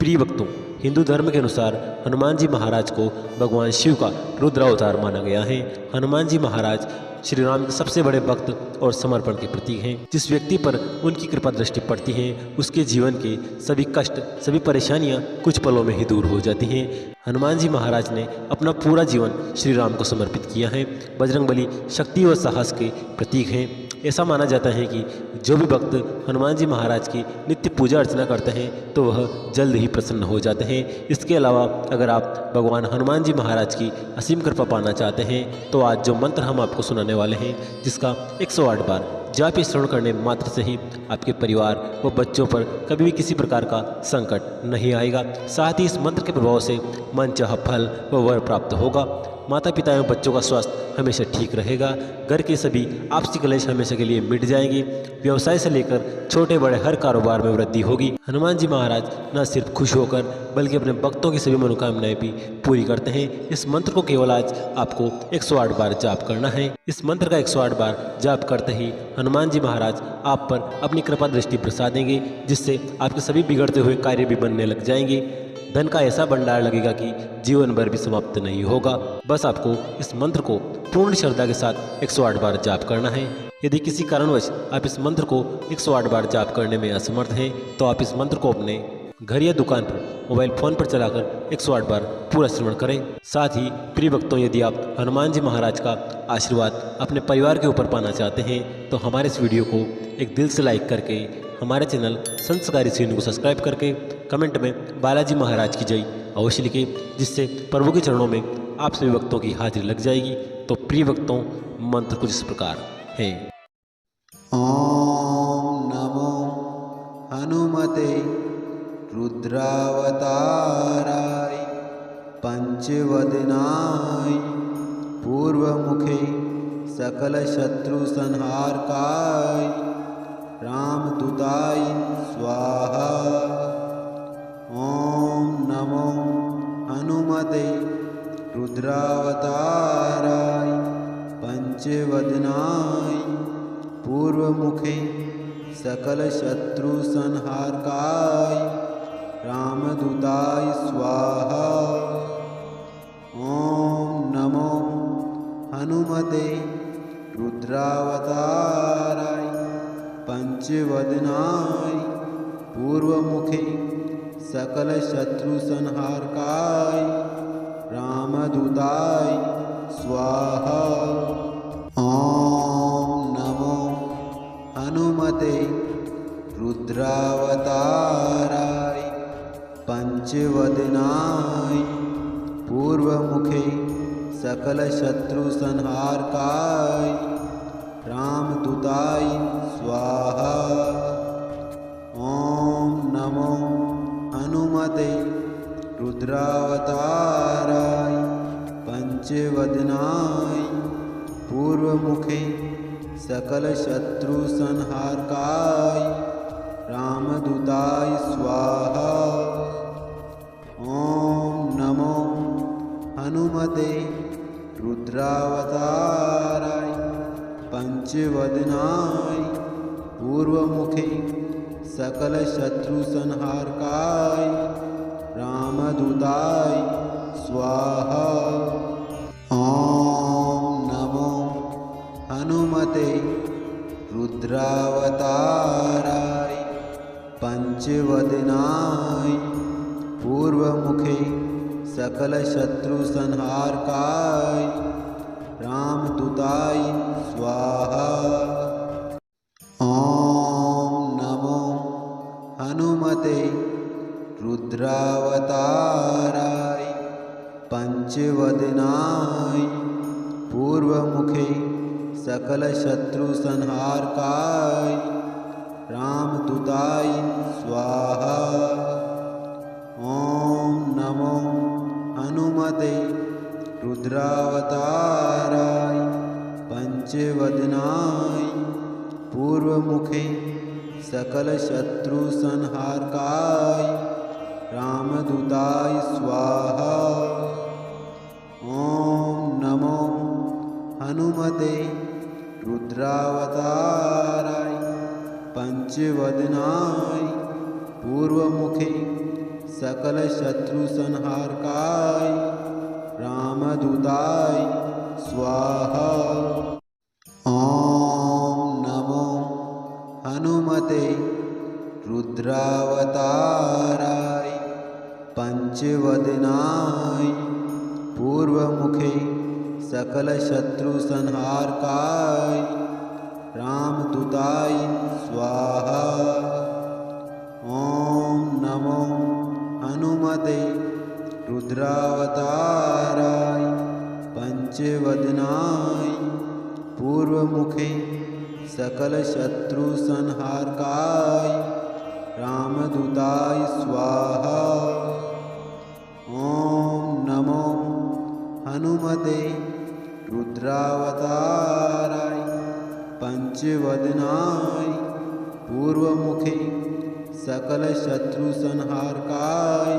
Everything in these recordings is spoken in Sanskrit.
प्रिय भक्तों, हिंदू धर्म के अनुसार हनुमान जी महाराज को भगवान शिव का रुद्रावतार माना गया है। हनुमान जी महाराज श्री राम के सबसे बड़े भक्त और समर्पण के प्रतीक हैं। जिस व्यक्ति पर उनकी कृपा दृष्टि पड़ती है उसके जीवन के सभी कष्ट, सभी परेशानियां कुछ पलों में ही दूर हो जाती हैं। हनुमान जी महाराज ने अपना पूरा जीवन श्री राम को समर्पित किया है। बजरंगबली शक्ति व साहस के प्रतीक हैं। ऐसा माना जाता है कि जो भी भक्त हनुमान जी महाराज की नित्य पूजा अर्चना करते हैं तो वह जल्द ही प्रसन्न हो जाते हैं। इसके अलावा अगर आप भगवान हनुमान जी महाराज की असीम कृपा पाना चाहते हैं तो आज जो मंत्र हम आपको सुनाने वाले हैं, जिसका 108 बार जाप श्रवण करने मात्र से ही आपके परिवार व बच्चों पर कभी भी किसी प्रकार का संकट नहीं आएगा। साथ ही इस मंत्र के प्रभाव से मनचाहा फल व वर प्राप्त होगा। माता पिता एवं बच्चों का स्वास्थ्य हमेशा ठीक रहेगा। घर के सभी आपसी कलेश हमेशा के लिए मिट जाएंगे। व्यवसाय से लेकर छोटे बड़े हर कारोबार में वृद्धि होगी। हनुमान जी महाराज न सिर्फ खुश होकर बल्कि अपने भक्तों की सभी मनोकामनाएं भी पूरी करते हैं। इस मंत्र को केवल आज आपको 108 बार जाप करना है। इस मंत्र का 108 बार जाप करते ही हनुमान जी महाराज आप पर अपनी कृपा दृष्टि बरसा देंगे, जिससे आपके सभी बिगड़ते हुए कार्य भी बनने लग जाएंगे। धन का ऐसा भंडार लगेगा कि जीवन भर भी समाप्त नहीं होगा। बस आपको इस मंत्र को पूर्ण श्रद्धा के साथ 108 बार जाप करना है। यदि किसी कारणवश आप इस मंत्र को 108 बार जाप करने में असमर्थ हैं तो आप इस मंत्र को अपने घर या दुकान पर मोबाइल फोन पर चलाकर 108 बार पूरा श्रवण करें। साथ ही प्रिय भक्तों, यदि आप हनुमान जी महाराज का आशीर्वाद अपने परिवार के ऊपर पाना चाहते हैं तो हमारे इस वीडियो को एक दिल से लाइक करके, हमारे चैनल संस्कारी सीन को सब्सक्राइब करके कमेंट में बालाजी महाराज की जय अवश्य लिखें, जिससे प्रभु के चरणों में आप सभी भक्तों की हाजिरी लग जाएगी। तो प्रिय भक्तों, मंत्र कुछ इस प्रकार है। ओम नमो हनुमते रुद्रावताराय पंचवदनाय पूर्वमुखे सकल शत्रु संहारकाय रामदूताय स्वाहा। ओम नमो हनुमते रुद्रावताराय पंचवदनाय पूर्वमुखे सकल शत्रु संहारकाय रामदूताय स्वाहा। ओम नमो हनुमते रुद्रावताराय पंचवदनाय पूर्वमुखे सकल शत्रु संहारकाय रामदूताय स्वाहा। ओम नमो हनुमते रुद्रावताराय पंचवदनाय पूर्वमुखे सकल शत्रु संहारकाय रामदूताय स्वाहा। ओम नमो हनुमते रुद्रावताराय पंचवदनाय पूर्वमुखे सकल शत्रु संहारकाय रामदूताय स्वाहा। ओम नमो हनुमते रुद्रावताराय पंचवदनाय पूर्वमुखे सकल शत्रु संहारकाय रामदूताय स्वाहा। ओम नमो हनुमते रुद्रावताराय पंचवदनाय पूर्वमुखे सकल शत्रु संहारकाय रामदूताय स्वाहा। ओम नमो हनुमते रुद्रावताराय पंचवदनाय पूर्वमुखे सकल शत्रु संहारकाय रामदूताय स्वाहा। ओम नमो हनुमते रुद्रावताराय पंचवदनाय पूर्वमुखे सकल शत्रु संहारकाय रामदूताय स्वाहा। ओम नमो हनुमते रुद्रावताराय पंचवदनाय पूर्वमुखे सकल शत्रु संहारकाय रामदूताय स्वाहा। ॐ नमो हनुमते रुद्रावताराय पंचवदनाय पूर्वमुखे सकल शत्रु संहारकाय रामदूताय स्वाहा। ॐ नमो हनुमते रुद्रावताराय पंचवदनाय पूर्वमुखे सकल शत्रु संहारकाय रामदूताय स्वाहा। ॐ नमो हनुमते रुद्रावताराय पंचवदनाय पूर्वमुखे सकल शत्रु संहारकाय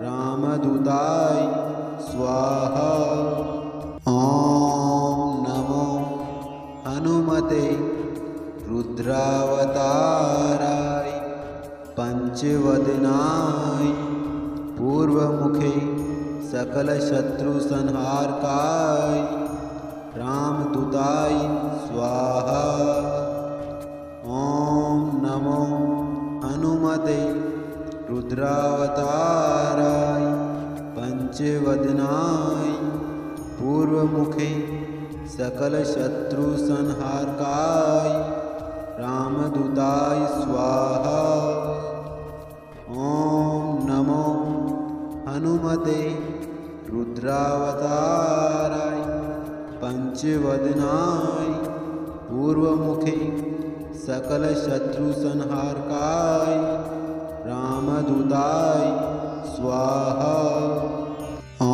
रामदूताय स्वाहा। ॐ नमो हनुमते रुद्रावताराय पंचवदनाय पूर्वमुखे सकल शत्रु संहारकाय रामदूताय स्वाहा। ॐ नमो हनुमते रुद्रावताराय पंचवदनाय पूर्वमुखे सकल शत्रु संहारकाय रामदूताय स्वाहा। ॐ नमो हनुमते रुद्रावताराय पंचवदनाय पूर्वमुखे सकल शत्रु संहारकाय रामदूताय स्वाहा। ॐ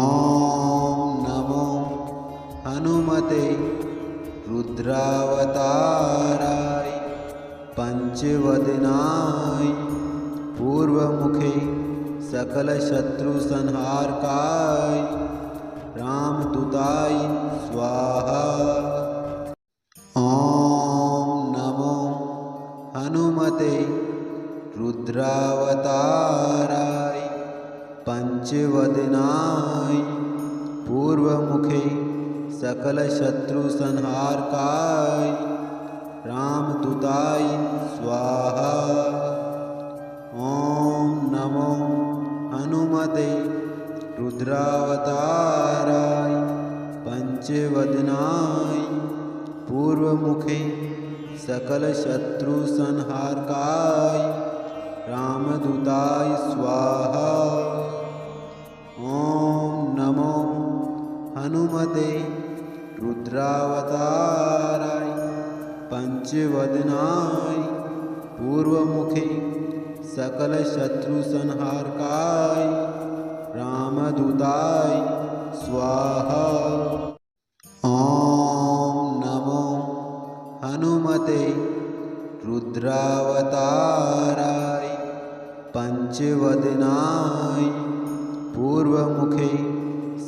नमो हनुमते रुद्रावताराय पंचवदनाय पूर्वमुखे सकल शत्रु संहारकाय रामदूताय स्वाहा। ॐ नमो हनुमते रुद्रावताराय पंचवदनाय पूर्वमुखे सकल शत्रु संहारकाय रामदूताय स्वाहा। ॐ नमो हनुमते रुद्रावताराय पंचवदनाय पूर्वमुखे सकल शत्रु संहारकाय रामदूताय स्वाहा। ॐ नमो हनुमते रुद्रावताराय पंचवदनाय पूर्वमुखे सकल शत्रु संहारकाय रामदूताय स्वाहा। ॐ नमो हनुमते रुद्रावताराय पंचवदनाय पूर्वमुखे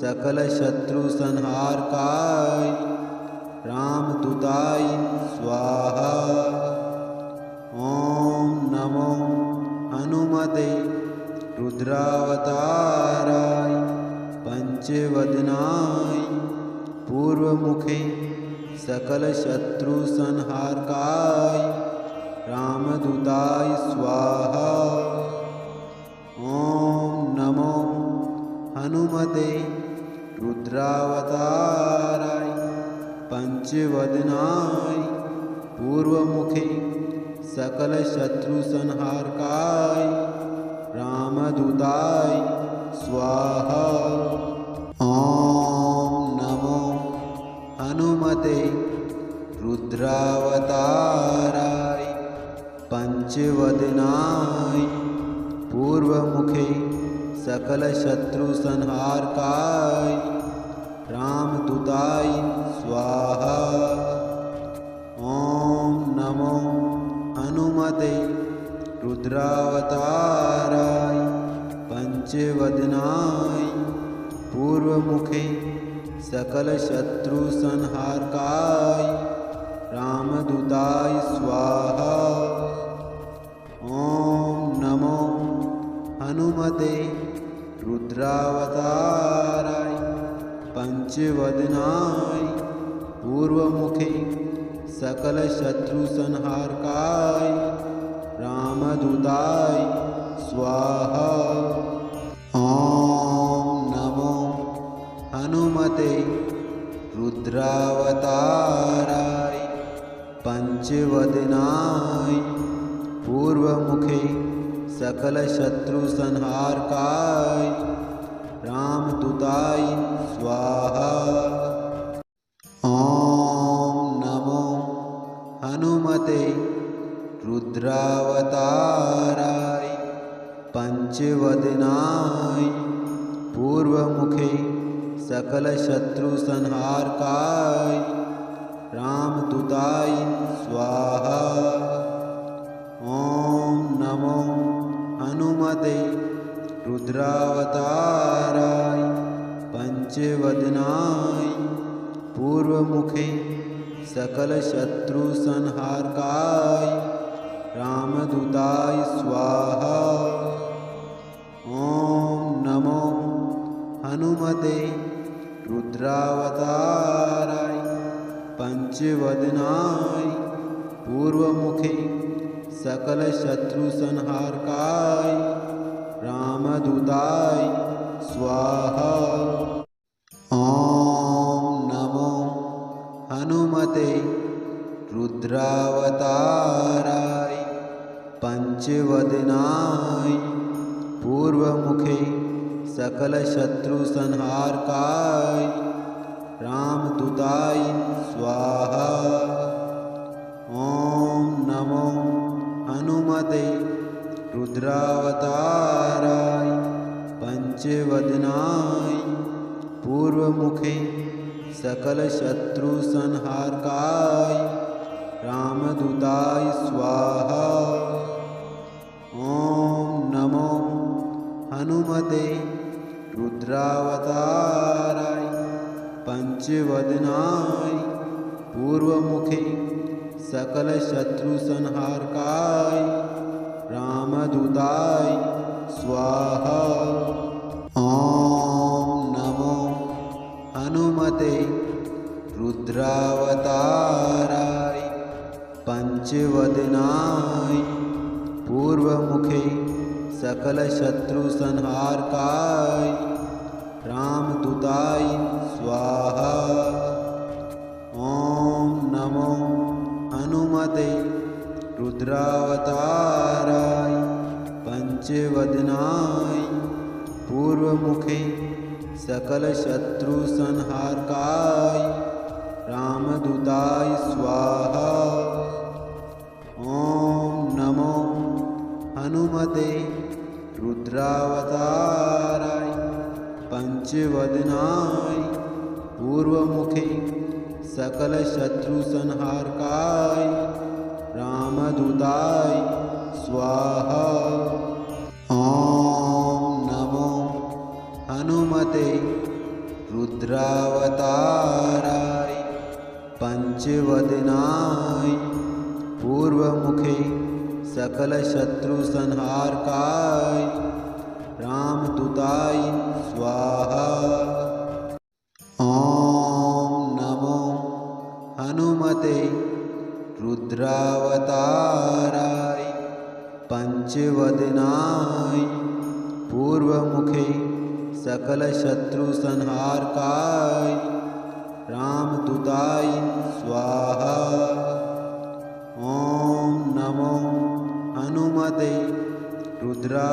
सकल शत्रु संहारकाय रामदूताय स्वाहा। ॐ नमो हनुमते रुद्रावताराय पंचवदनाय पूर्वमुखे सकल शत्रु संहारकाय रामदूताय स्वाहा। ॐ नमो हनुमते रुद्रावताराय पंचवदनाय पूर्वमुखे सकल शत्रु संहारकाय रामदूताय स्वाहा। ॐ नमो हनुमते रुद्रावताराय पंचवदनाय पूर्वमुखे सकल शत्रु संहारकाय रामदूताय स्वाहा। ॐ नमो हनुमते रुद्रावताराय पंचवदनाय पूर्वमुखे सकल शत्रु संहारकाय रामदूताय स्वाहा। ॐ नमो हनुमते पंचवदनाय पूर्वमुखे सकलशत्रुसंहारकाय रामदूताय स्वाहा। ॐ नमो हनुमते रुद्रावताराय पंचवदनाय पूर्वमुखे सकलशत्रुसंहारकाय रामदूताय स्वाहा। ॐ नमो हनुमते रुद्रावताराय पंचवदनाय पूर्वमुखे सकलशत्रुसंहारकाय रामदूताय स्वाहा। ॐ नमो हनुमते रुद्रावताराय पंचवदनाय पूर्वमुखे सकलशत्रुसंहारकाय रामदूताय स्वाहा। ॐ नमो हनुमते रुद्रावताराय पंचवदनाय पूर्वमुखे सकलशत्रुसंहारकाय रामदूताय स्वाहा। ॐ नमो हनुमते रुद्रावताराय पंचवदनाय पूर्वमुखे सकलशत्रुसंहारकाय रामदूताय स्वाहा। ॐ नमो हनुमते रुद्रावताराय पंचवदनाय पूर्वमुखे सकलशत्रुसंहारकाय रामदूताय स्वाहा। ॐ नमो हनुमते रुद्रावताराय पंचवदनाय पूर्वमुखे सकलशत्रुसंहारकाय रामदूताय स्वाहा। ॐ नमो हनुमते रुद्रावताराय पंचवदनाय पूर्वमुखे सकलशत्रुसंहारकाय रामदूताय स्वाहा। ॐ नमो हनुमते रुद्रावताराय पंचवदनाय पूर्वमुखे सकलशत्रुसंहारकाय रामदूताय स्वाहा। ॐ नमो हनुमते रुद्रावताराय पंचवदनाय पूर्वमुखे सकलशत्रुसंहारकाय रामदूताय स्वाहा। ॐ नमो हनुमते रुद्रावताराय पंचवदनाय पूर्वमुखे सकलशत्रुसंहारकाय रामदूताय स्वाहा। ॐ नमो हनुमते रुद्रावताराय पंचवदनाय पूर्वमुखे सकलशत्रुसंहारकाय रामदूताय स्वाहा। ॐ नमो हनुमते रुद्रावताराय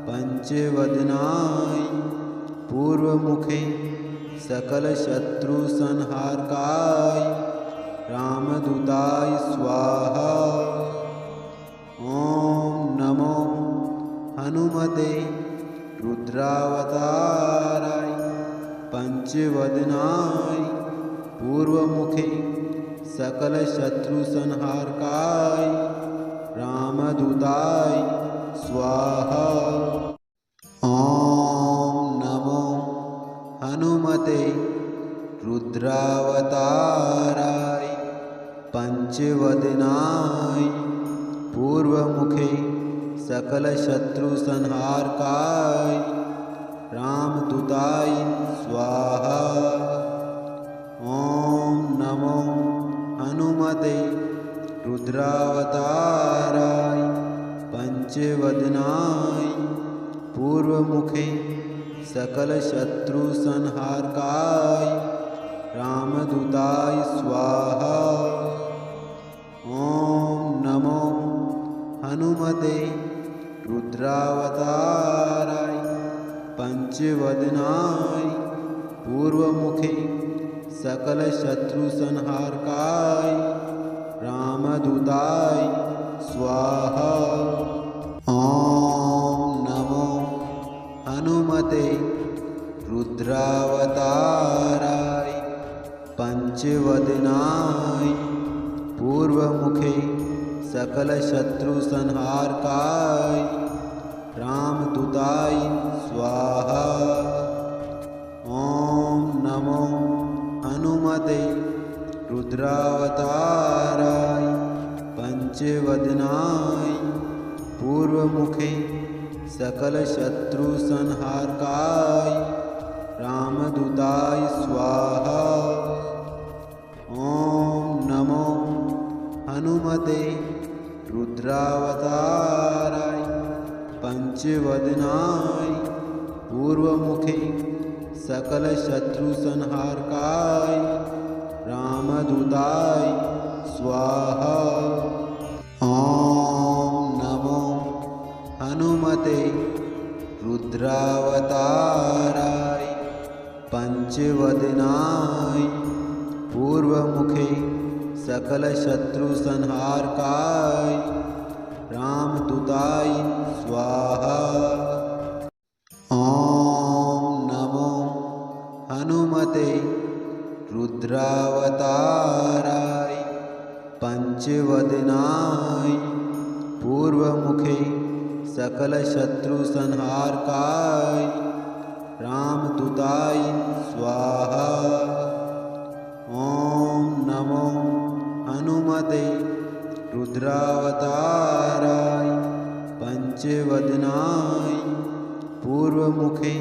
पंचवदनाय पूर्वमुखे सकलशत्रुसंहारकाय रामदूताय स्वाहा। ॐ नमो हनुमते रुद्रावताराय पंचवदनाय पूर्वमुखे सकलशत्रुसंहारकाय रामदूताय स्वाहा। ॐ नमो हनुमते रुद्रावताराय पंचवदनाय पूर्वमुखे सकलशत्रुसंहारकाय रामदूताय स्वाहा। ॐ नमो हनुमते रुद्रावताराय पंचवदनाय पूर्वमुखे सकलशत्रुसंहारकाय रामदूताय स्वाहा। ॐ नमो हनुमते रुद्रावताराय पंचवदनाय पूर्वमुखे सकलशत्रुसंहारकाय रामदूताय स्वाहा। ॐ नमो हनुमते रुद्रावताराय पंचवदनाय पूर्वमुखे सकलशत्रुसंहारकाय रामदूताय स्वाहा। ॐ नमो हनुमते रुद्रावताराय पंचवदनाय पूर्वमुखे सकलशत्रुसंहारकाय रामदूताय स्वाहा। ॐ नमो हनुमते रुद्रावताराय पंचवदनाय पूर्वमुखे सकलशत्रुसंहारकाय रामदूताय स्वाहा। ॐ नमो हनुमते रुद्रावताराय पंचवदनाय पूर्वमुखे सकलशत्रुसंहारकाय रामदूताय स्वाहा। ॐ नमो हनुमते रुद्रावताराय पंचवदनाय पूर्वमुखे सकलशत्रुसंहारकाय रामदूताय स्वाहा। ॐ नमो हनुमते रुद्रावताराय पंचवदनाय पूर्वमुखे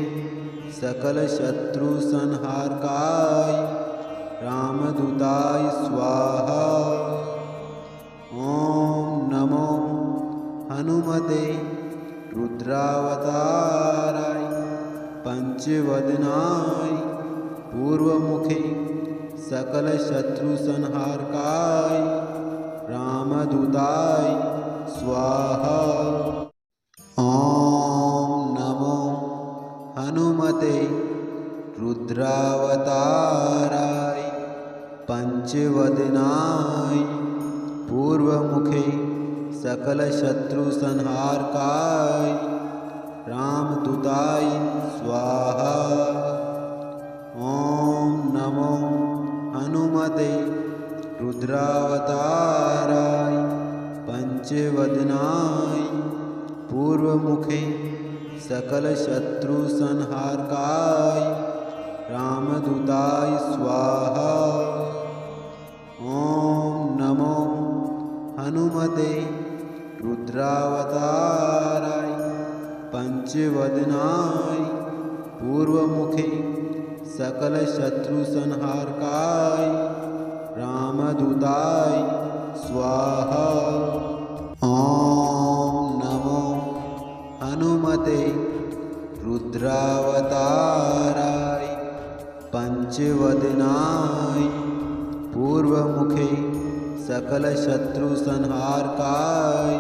सकलशत्रुसंहारकाय रामदूताय स्वाहा। ॐ नमो हनुमते रुद्रावताराय पंचवदनाय पूर्वमुखे सकलशत्रुसंहारकाय रामदूताय स्वाहा। ॐ नमो हनुमते रुद्रावताराय पंचवदनाय पूर्वमुखे सकलशत्रुसंहारकाय रामदूताय स्वाहा। ॐ नमो हनुमते रुद्रावताराय पंचवदनाय पूर्वमुखे सकलशत्रुसंहारकाय रामदूताय स्वाहा। ॐ नमो हनुमते रुद्रावताराय पंचवदनाय पूर्वमुखे सकलशत्रुसंहारकाय रामदूताय स्वाहा। ॐ नमो हनुमते रुद्रावताराय पंचवदनाय पूर्वमुखे सकलशत्रुसंहारकाय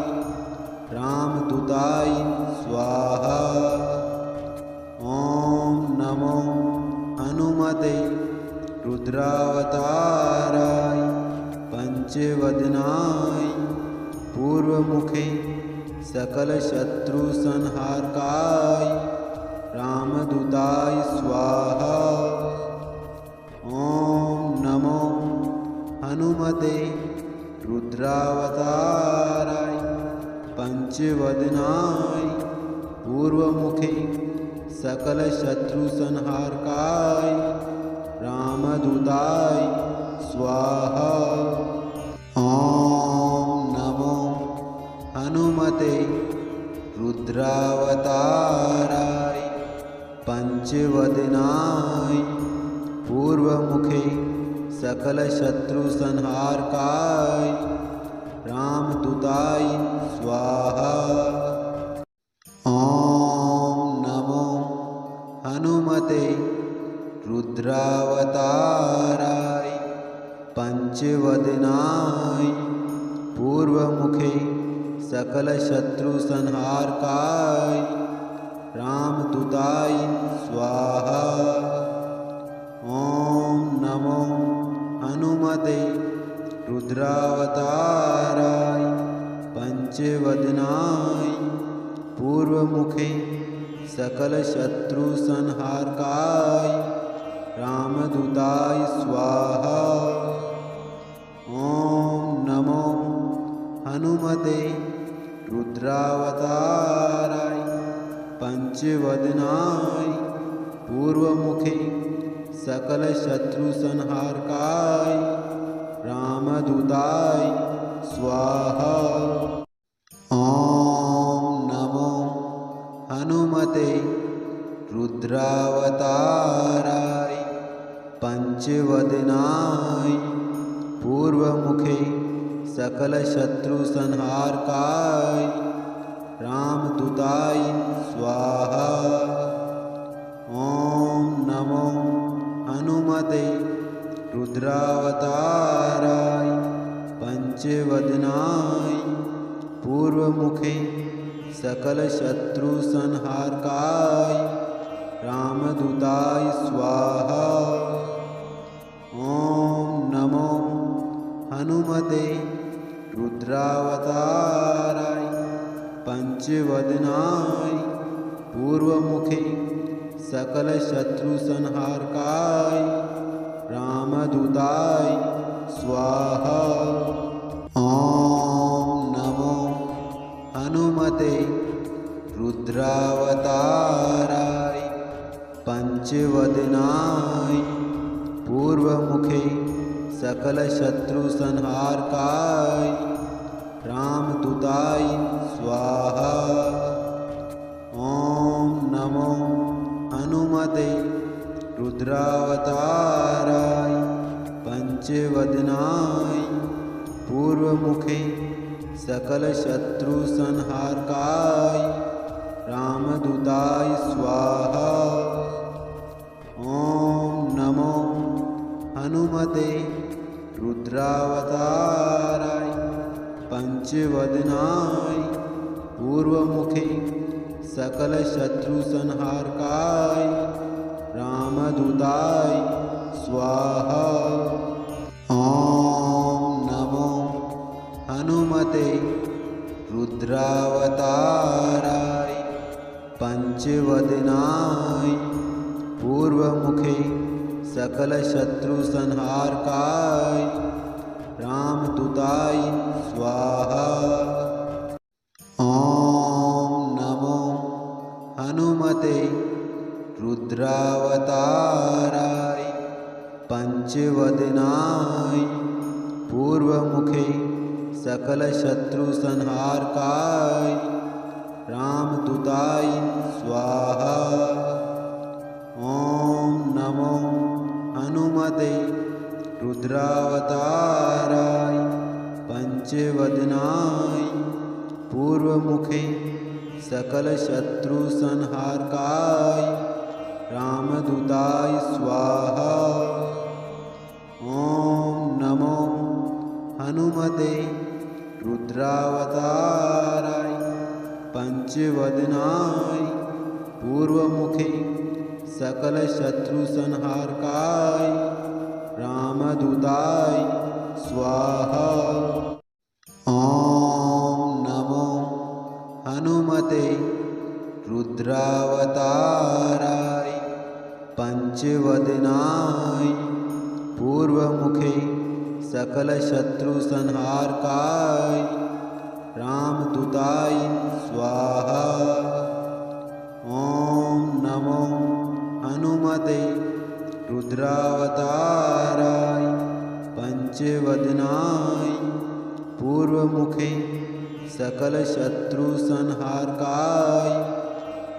रामदूताय स्वाहा। ॐ नमो हनुमते रुद्रावताराय पंचवदनाय पूर्वमुखे सकलशत्रुसंहारकाय रामदूताय स्वाहा। ॐ नमो हनुमते रुद्रावताराय पंचवदनाय पूर्वमुखे सकलशत्रुसंहारकाय रामदूताय स्वाहा। ॐ नमो हनुमते रुद्रावताराय पंचवदनाय पूर्वमुखे सकलशत्रुसंहारकाय रामदूताय स्वाहा। ॐ नमो हनुमते रुद्रावताराय पंचवदनाय पूर्वमुखे सकलशत्रुसंहारकाय रामदूताय स्वाहा। ॐ नमो हनुमते रुद्रावताराय पंचवदनाय पूर्वमुखे सकलशत्रुसंहारकाय रामदूताय स्वाहा। ॐ नमो हनुमते रुद्रावताराय पंचवदनाय पूर्वमुखे सकलशत्रुसंहारकाय रामदूताय स्वाहा। ॐ नमो हनुमते रुद्रावताराय पंचवदनाय पूर्वमुखे सकलशत्रुसंहारकाय रामदूताय स्वाहा। ॐ नमो हनुमते रुद्रावताराय पंचवदनाय पूर्वमुखे सकलशत्रुसंहारकाय रामदूताय स्वाहा। ॐ नमो हनुमते रुद्रावताराय पंचवदनाय पूर्वमुखे सकलशत्रुसंहारकाय रामदूताय स्वाहा। ॐ नमो हनुमते रुद्रावताराय पंचवदनाय पूर्वमुखे सकलशत्रुसंहारकाय रामदूताय स्वाहा। ॐ नमो हनुमते रुद्रावताराय पंचवदनाय पूर्वमुखे सकलशत्रुसंहारकाय रामदूताय स्वाहा। ॐ नमो हनुमते रुद्रावताराय पंचवदनाय पूर्वमुखे सकलशत्रुसंहारकाय रामदूताय स्वाहा। ॐ नमो हनुमते रुद्रावताराय पंचवदनाय पूर्वमुखे सकलशत्रुसंहारकाय रामदूताय स्वाहा। ॐ नमो हनुमते रुद्रावताराय पंचवदनाय पूर्वमुखे सकलशत्रुसंहारकाय रामदूताय स्वाहा। ॐ नमो हनुमते रुद्रावताराय पंचवदनाय पूर्वमुखे सकलशत्रुसंहारकाय रामदूताय स्वाहा। ॐ नमो हनुमते रुद्रावताराय पंचवदनाय पूर्वमुखे सकलशत्रुसंहारकाय रामदूताय स्वाहा। ॐ नमो हनुमते रुद्रावताराय पंचवदनाय पूर्वमुखे सकलशत्रुसंहारकाय रामदूताय स्वाहा। ॐ नमो हनुमते रुद्रावताराय पंचवदनाय पूर्वमुखे सकलशत्रुसंहारकाय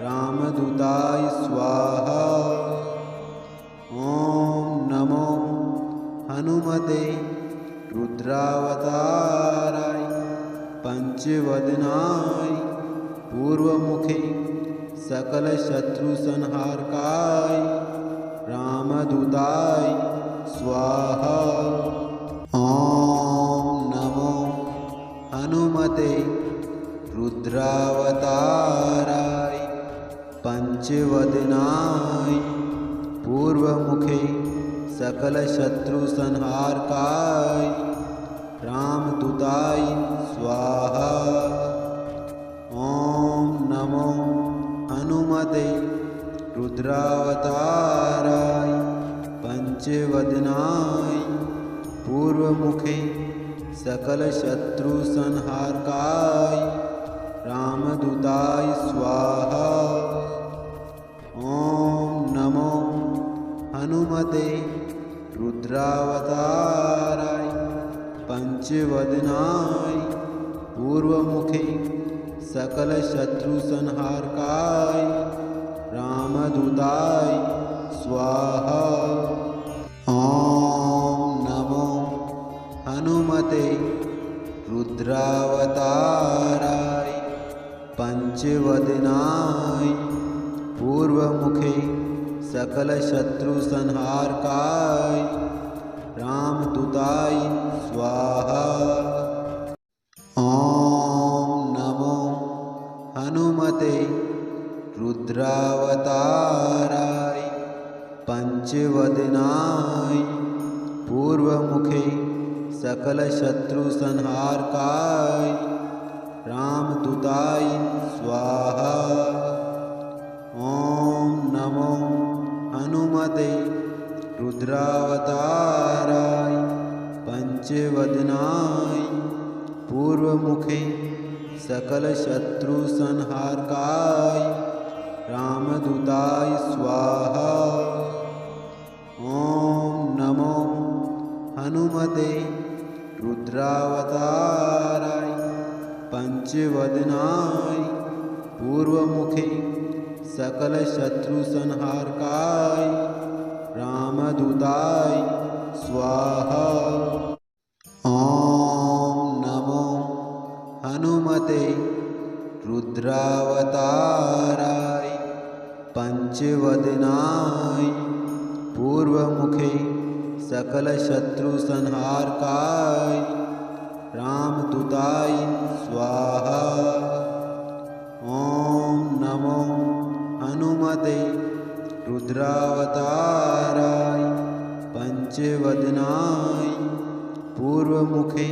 रामदूताय स्वाहा। ॐ नमो हनुमते रुद्रावताराय पंचवदनाय पूर्वमुखे सकलशत्रुसंहारकाय रामदूताय स्वाहा। ॐ नमो हनुमते रुद्रावताराय पंचवदनाय पूर्वमुखे सकलशत्रुसंहारकाय रामदूताय स्वाहा। ॐ नमो हनुमते रुद्रावताराय पंचवदनाय पूर्वमुखे सकलशत्रुसंहारकाय रामदूताय स्वाहा। ॐ नमो हनुमते रुद्रावताराय पंचवदनाय पूर्वमुखे सकलशत्रुसंहारकाय रामदूताय स्वाहा। ॐ नमो हनुमते रुद्रावताराय पंचवदनाय पूर्वमुखे सकलशत्रुसंहारकाय रामदूताय स्वाहा। ॐ नमो हनुमते रुद्रावताराय पंचवदनाय पूर्वमुखे सकलशत्रुसंहारकाय रामदूताय स्वाहा। ॐ नमो हनुमते रुद्रावताराय पंचवदनाय पूर्वमुखे सकलशत्रुसंहारकाय रामदूताय स्वाहा। ॐ नमो हनुमते रुद्रावताराय पंचवदनाय पूर्वमुखे सकलशत्रुसंहारकाय रामदूताय स्वाहा। ॐ नमो हनुमते रुद्रावताराय पंचवदनाय पूर्वमुखे सकलशत्रुसंहारकाय रामदूताय स्वाहा। ॐ नमो हनुमते रुद्रावताराय पंचवदनाय पूर्वमुखे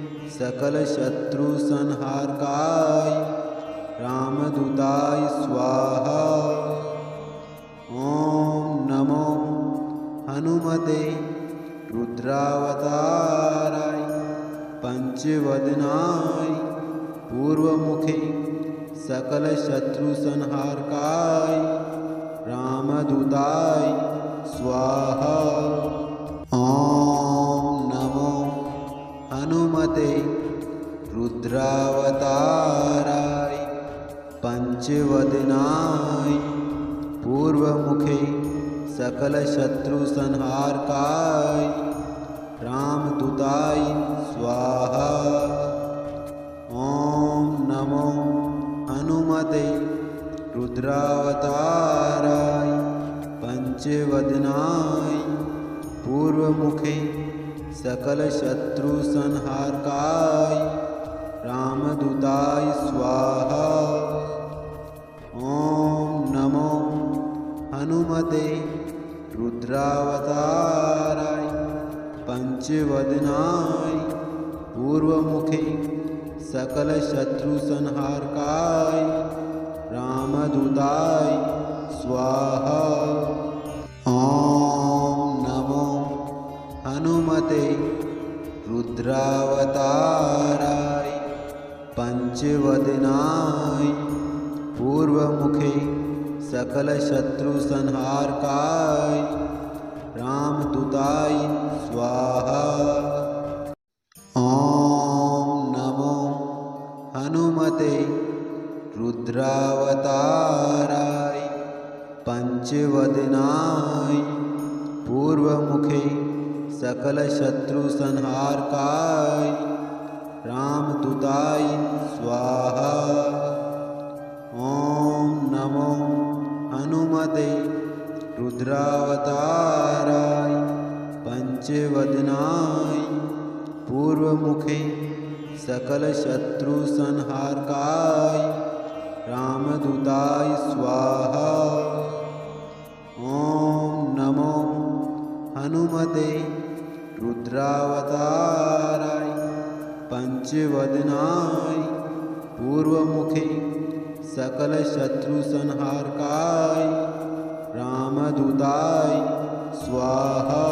सकलशत्रुसंहारकाय रामदूताय स्वाहा। ॐ नमो हनुमते रुद्रावताराय पंचवदनाय पूर्वमुखे सकलशत्रुसंहारकाय रामदूताय स्वाहा। ॐ नमो हनुमते रुद्रावताराय पंचवदनाय पूर्वमुखे सकलशत्रुसंहारकाय रामदूताय स्वाहा। ॐ नमो हनुमते रुद्रावताराय पंचवदनाय पूर्वमुखे सकलशत्रुसंहारकाय रामदूताय स्वाहा। ॐ नमो हनुमते रुद्रावताराय पंचवदनाय पूर्वमुखे सकलशत्रुसंहारकाय रामदूताय स्वाहा। ॐ नमो हनुमते रुद्रावताराय पंचवदनाय पूर्वमुखे सकलशत्रुसंहारकाय रामदूताय स्वाहा। ॐ नमो हनुमते रुद्रावताराय पंचवदनाय पूर्वमुखे सकलशत्रुसंहारकाय रामदूताय स्वाहा। ॐ नमो हनुमते रुद्रावताराय पंचवदनाय पूर्वमुखे सकलशत्रुसंहारकाय रामदूताय स्वाहा। ॐ नमो हनुमते रुद्रावताराय पंचवदनाय पूर्वमुखे सकलशत्रुसंहारकाय रामदूताय स्वाहा।